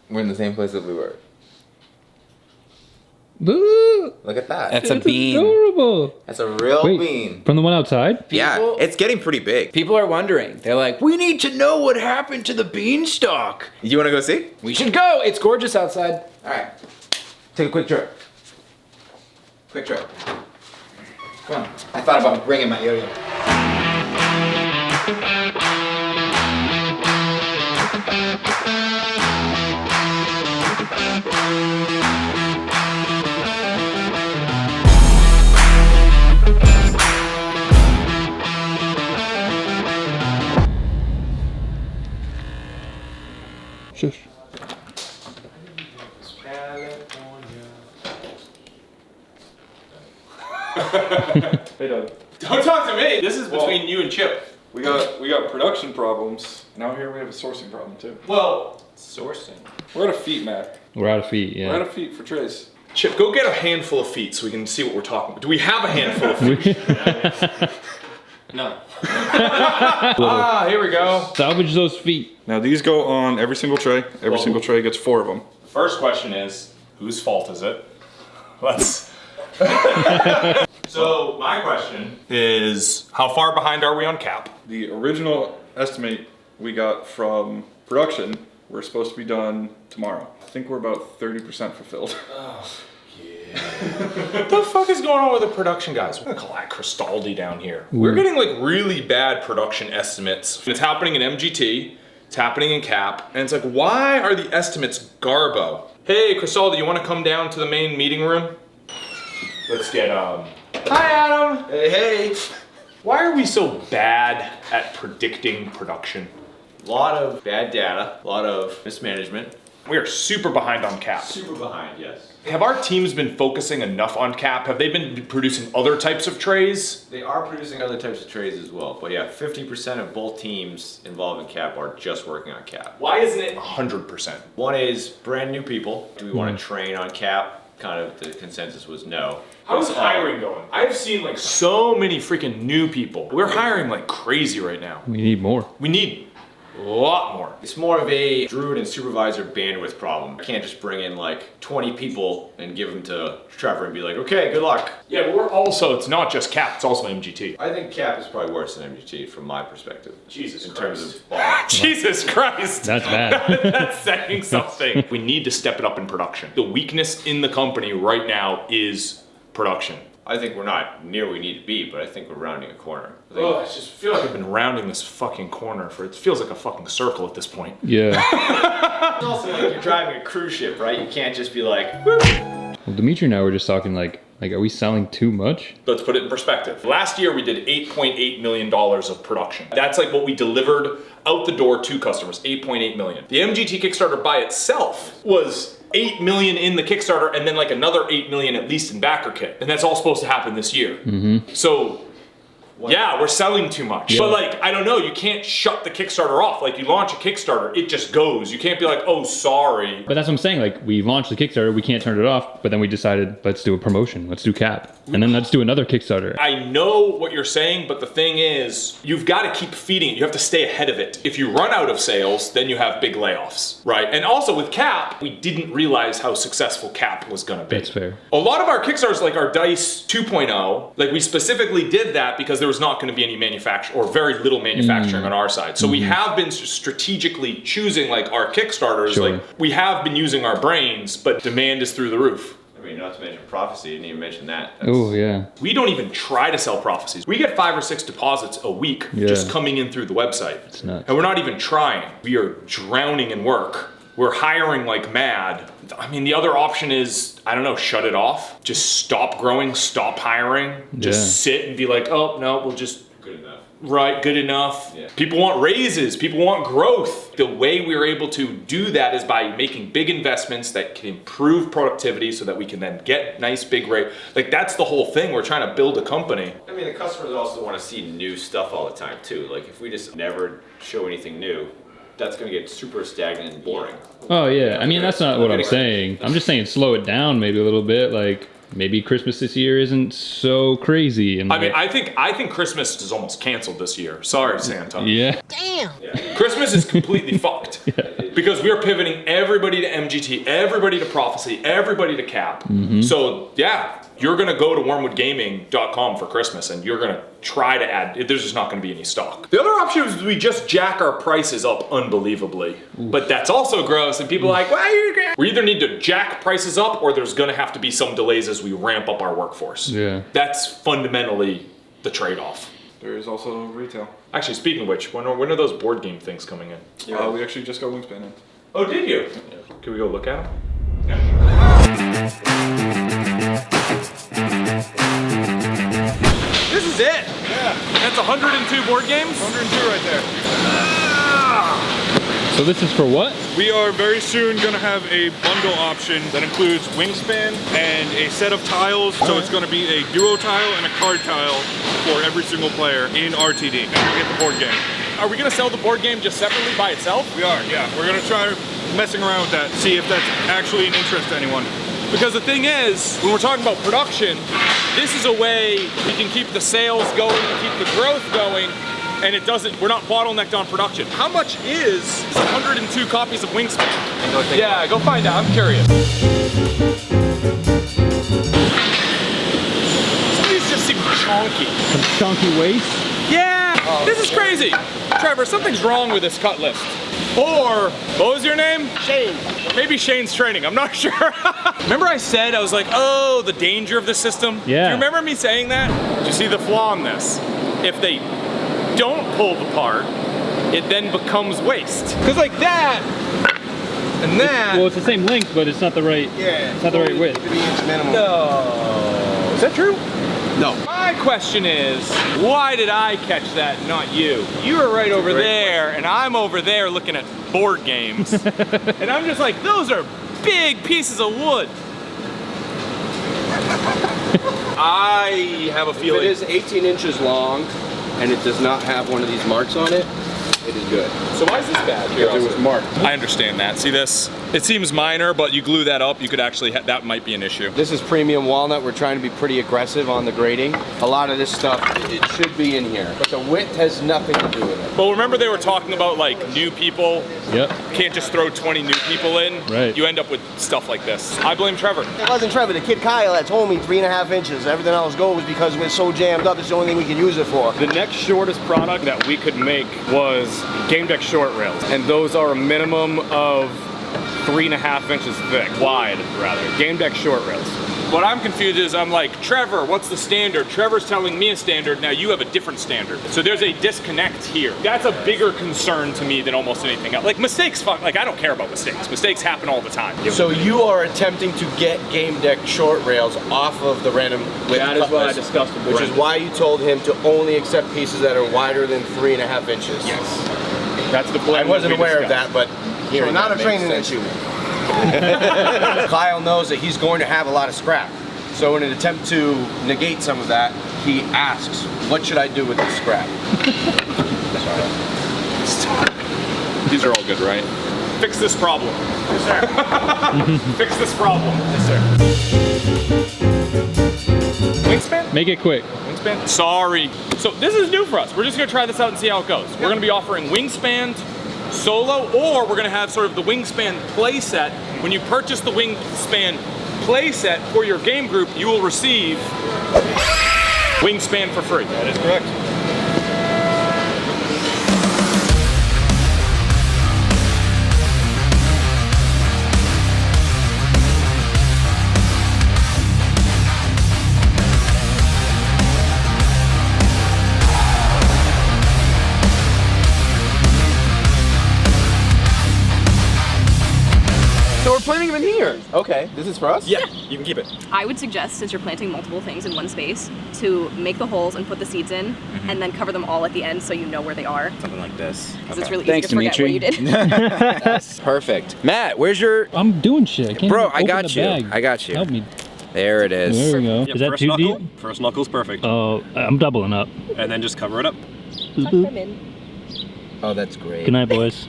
We're in the same place that we were. Ooh, Look at that. That's a bean. adorable. That's a real Wait, bean. from the one outside? Yeah, People- it's getting pretty big. People are wondering. They're like, we need to know what happened to the beanstalk. You want to go see? We should go. It's gorgeous outside. All right. Take a quick trip. Quick trip. Come on. I thought about bringing my yo-yo. Shush. Hey, Doug. Don't talk to me. This is between you and Chip. We got production problems. Now here we have a sourcing problem too. Well, sourcing. We're out of feet, Matt. We're out of feet, We're out yeah. of feet for trays. Chip, go get a handful of feet so we can see what we're talking about. Do we have a handful of feet? No. Here we go. Salvage those feet. Now these go on every single tray. Every single tray gets 4 of them. First question is, whose fault is it? Let's. So my question is, how far behind are we on cap? The original estimate we got from production, we're supposed to be done tomorrow. I think we're about 30% fulfilled. What the fuck is going on with the production guys? We're gonna call that Cristaldi down here. We're getting like really bad production estimates. It's happening in MGT, it's happening in Cap, and it's like, why are the estimates garbo? Hey, Cristaldi, you wanna come down to the main meeting room? Let's get, Hi, Adam. Hey. Why are we so bad at predicting production? A lot of bad data, a lot of mismanagement. We are super behind on Cap. Super behind, yes. Have our teams been focusing enough on Cap? Have they been producing other types of trays? They are producing other types of trades as well, but yeah, 50% of both teams involved in CAP are just working on CAP. Why isn't it 100%? One is brand new people. Do we want to train on CAP? Kind of the consensus was no. How's hiring going? I've seen like so many freaking new people. We're hiring like crazy right now. We need more. We need a lot more. It's more of a druid and supervisor bandwidth problem. I can't just bring in like 20 people and give them to Trevor and be like, okay, good luck. Yeah, but we're also, it's not just Cap, it's also MGT. I think CAP is probably worse than MGT from my perspective. Jesus in Christ. terms of volume. Jesus Christ. That's bad. That's saying something. We need to step it up in production. The weakness in the company right now is production. I think we're not near where we need to be, but I think we're rounding a corner. I think Oh, I just feel like I've been rounding this fucking corner for, it feels like a fucking circle at this point. Yeah. it's also like you're driving a cruise ship, right? You can't just be like, Well, Dimitri and I were just talking like, are we selling too much? Let's put it in perspective. Last year we did $8.8 million of production. That's like what we delivered out the door to customers, $8.8 million. The MGT Kickstarter by itself was 8 million in the Kickstarter and then like another 8 million at least in backer kit. And that's all supposed to happen this year. So yeah, we're selling too much. Yeah. But like, I don't know, you can't shut the Kickstarter off. Like you launch a Kickstarter, it just goes. You can't be like, oh, sorry. But that's what I'm saying. Like, we launched the Kickstarter, we can't turn it off. But then we decided, let's do a promotion. Let's do Cap. And then let's do another Kickstarter. I know what you're saying, but the thing is, you've got to keep feeding it. You have to stay ahead of it. If you run out of sales, then you have big layoffs, right? And also with Cap, we didn't realize how successful Cap was going to be. That's fair. A lot of our Kickstarters, like our Dice 2.0, like we specifically did that because there was not going to be any manufacturing or very little manufacturing on our side. So we have been strategically choosing like our Kickstarters. Sure. Like we have been using our brains, but demand is through the roof. I mean, not to mention prophecy, didn't even mention that. Oh, yeah. We don't even try to sell prophecies. We get 5 or 6 deposits a week Yeah. just coming in through the website. It's nuts. And we're not even trying. We are drowning in work. We're hiring like mad. I mean, the other option is, I don't know, shut it off. Just stop growing, stop hiring. Just sit and be like, oh, no, we'll just... Good enough. Right, good enough. Yeah. People want raises, people want growth. The way we're able to do that is by making big investments that can improve productivity so that we can then get nice big rate. Like that's the whole thing. We're trying to build a company. I mean, the customers also want to see new stuff all the time too. Like if we just never show anything new, that's going to get super stagnant and boring. Oh, yeah. I mean, that's not what I'm saying. I'm just saying slow it down maybe a little bit. Like, maybe Christmas this year isn't so crazy. And I mean, I think Christmas is almost canceled this year. Sorry, Santa. yeah. Christmas is completely fucked. because we're pivoting everybody to MGT, everybody to Prophecy, everybody to Cap. So yeah, you're gonna go to wormwoodgaming.com for Christmas and you're gonna try to add, there's just not gonna be any stock. The other option is we just jack our prices up unbelievably, but that's also gross and people are like, why are you gonna? We either need to jack prices up or there's gonna have to be some delays as we ramp up our workforce. Yeah. That's fundamentally the trade-off. There is also retail. Actually, speaking of which, when are those board game things coming in? We actually just got Wingspan in. Oh, did you? Can we go look at them? This is it. Yeah, That's 102 board games. 102 right there. So this is for what? We are very soon gonna have a bundle option that includes Wingspan and a set of tiles. So it's gonna be a duo tile and a card tile for every single player in RTD. And we get the board game. Are we gonna sell the board game just separately by itself? We are, yeah. We're gonna try messing around with that, see if that's actually an interest to anyone. Because the thing is, when we're talking about production, this is a way we can keep the sales going and keep the growth going, and we're not bottlenecked on production. How much is 102 copies of Wingspan? Yeah, go find out, I'm curious. Some of these just seem chunky. Some chunky waste? Yeah, this is crazy. Trevor, something's wrong with this cut list. Or, what was your name? Shane. Maybe Shane's training, I'm not sure. Remember I said, I was like, oh, the danger of the system? Yeah. Do you remember me saying that? Do you see the flaw in this? If they don't pull the part, it then becomes waste. Because like that, and that. Well, it's the same length, but it's not the right. Yeah. It's not the right width. No. Is that true? No. My question is, why did I catch that, not you? You were right over there, and I'm over there looking at board games. And I'm just like, those are big pieces of wood. I have a If feeling. it is 18 inches long and it does not have one of these marks on it, it is good. So why is this bad? If it was marked. I understand that. See this? It seems minor, but you glue that up, you could actually, that might be an issue. This is premium walnut. We're trying to be pretty aggressive on the grading. A lot of this stuff, it should be in here, but the width has nothing to do with it. But remember they were talking about like new people, Yep. can't just throw 20 new people in. Right. You end up with stuff like this. I blame Trevor. It wasn't Trevor, the kid Kyle that told me 3.5 inches. Everything else goes because we're so jammed up, it's the only thing we can use it for. The next shortest product that we could make was Game Deck short rails, and those are a minimum of 3.5 inches thick, wide rather. Game Deck short rails. What I'm confused is I'm like, Trevor, what's the standard? Trevor's telling me a standard, now you have a different standard. So there's a disconnect here. That's a bigger concern to me than almost anything else. Like mistakes, like I don't care about mistakes. Mistakes happen all the time. So you are attempting to get Game Deck short rails off of the random width That is cut what I list, discussed with which is Brendan. why you told him to only accept pieces that are wider than 3.5 inches. Yes. That's the I plan. wasn't we aware of discussed. that, but hearing not that a makes training sense. issue. Kyle knows that he's going to have a lot of scrap. So in an attempt to negate some of that, he asks, what should I do with this scrap? These are all good, right? Fix this problem. Yes, sir. Fix this problem. Yes, sir. Wingspan? Make it quick. Wingspan? Sorry. So this is new for us. We're just gonna try this out and see how it goes. We're gonna be offering Wingspan solo, or we're gonna have sort of the Wingspan playset. When you purchase the Wingspan playset for your game group, you will receive Wingspan for free. That is correct. So we're planting them in here. Okay, this is for us? Yeah, you can keep it. I would suggest, since you're planting multiple things in one space, to make the holes and put the seeds in, and then cover them all at the end so you know where they are. Something like this. Because it's really Thanks, easy to forget Dimitri. what you did. Perfect. Matt, where's your... I'm doing shit. I can't Bro, even I open got the you. bag. I got you. Help me. There it is. There we go. Yep, Is that first too knuckle, deep? First knuckle's perfect. Oh, I'm doubling up. And then just cover it up. Tuck them in. Oh, that's great. Good night, boys.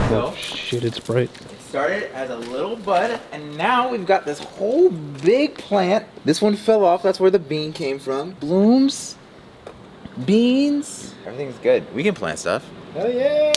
So, Oh, shit, it's bright. it started as a little bud, and now we've got this whole big plant. This one fell off. That's where the bean came from. Blooms, beans. Everything's good. We can plant stuff. Oh yeah!